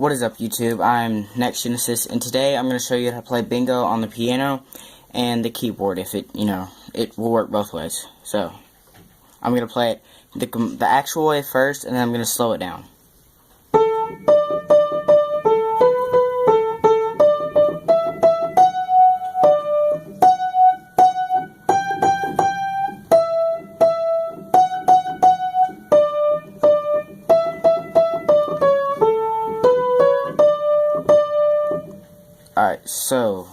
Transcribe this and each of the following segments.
What is up, YouTube? I'm Next Genesis, and today I'm going to show you how to play bingo on the piano and the keyboard. If it, it will work both ways. So, I'm going to play it the actual way first, and then I'm going to slow it down. Alright, so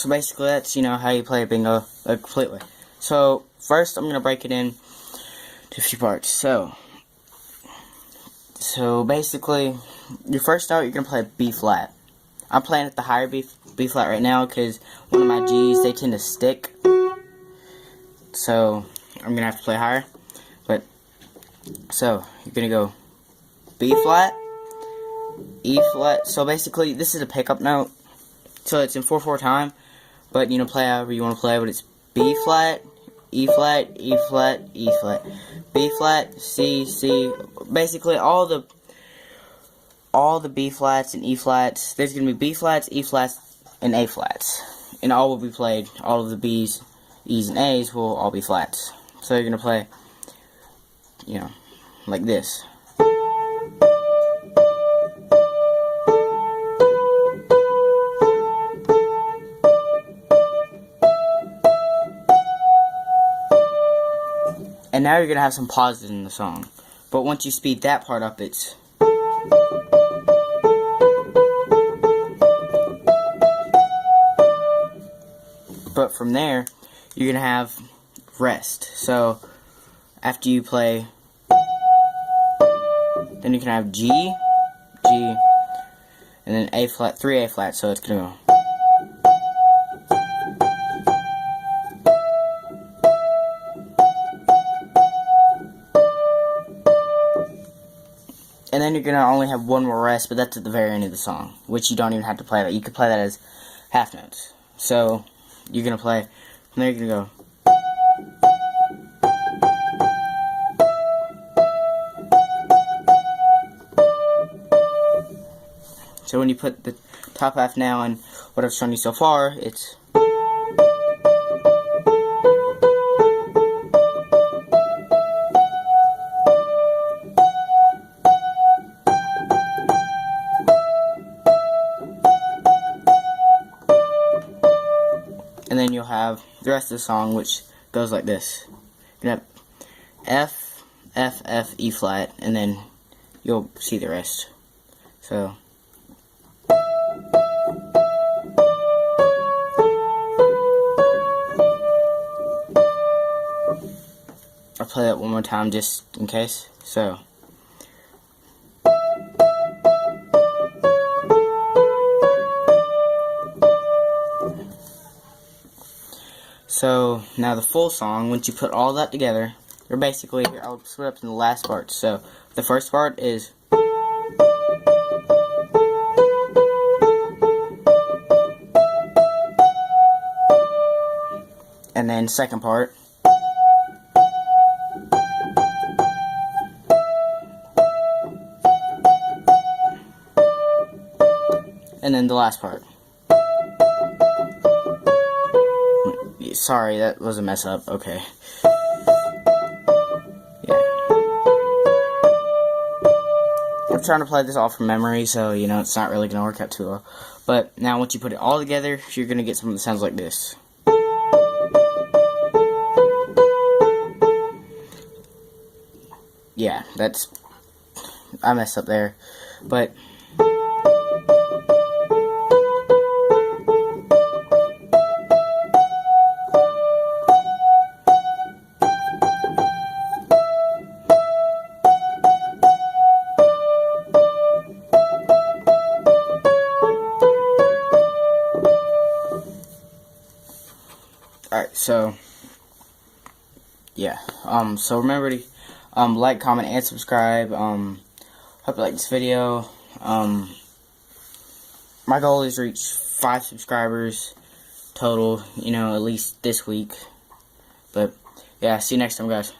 basically that's, how you play bingo completely. So, first I'm going to break it in to a few parts. So basically, your first note, you're going to play B flat. I'm playing at the higher B flat right now because one of my G's, they tend to stick. So, I'm going to have to play higher. So, you're going to go B flat, E flat. So basically, this is a pickup note. So it's in 4/4 time, but play however you want to play. But it's B flat, E flat, E flat, E flat, B flat, C, C. Basically, all the B flats and E flats. There's gonna be B flats, E flats, and A flats, and all will be played. All of the B's, E's, and A's will all be flats. So you're gonna play, like this. And now you're going to have some pauses in the song. But once you speed that part up, it's... But from there, you're going to have rest. So, after you play... Then you can have G, G, and then A flat, 3 A flats. So it's going to go... And then you're going to only have one more rest, but that's at the very end of the song, which you don't even have to play that. You could play that as half notes. So, you're going to play, from there you're going to go. So when you put the top half now and what I've shown you so far, it's... And then you'll have the rest of the song, which goes like this. You're going to have F, F, F, E flat, and then you'll see the rest. So. I'll play that one more time just in case. So now the full song, once you put all that together, you're basically, I'll split up in the last part. So the first part is, and then second part, and then the last part. Sorry, that was a mess up. Okay. Yeah. I'm trying to play this all from memory, so, it's not really going to work out too well. But now once you put it all together, you're going to get something that sounds like this. Yeah, I messed up there. But... Alright, so, yeah, so remember to, like, comment, and subscribe. Hope you like this video. My goal is to reach 5 subscribers total, at least this week. But, yeah, see you next time, guys.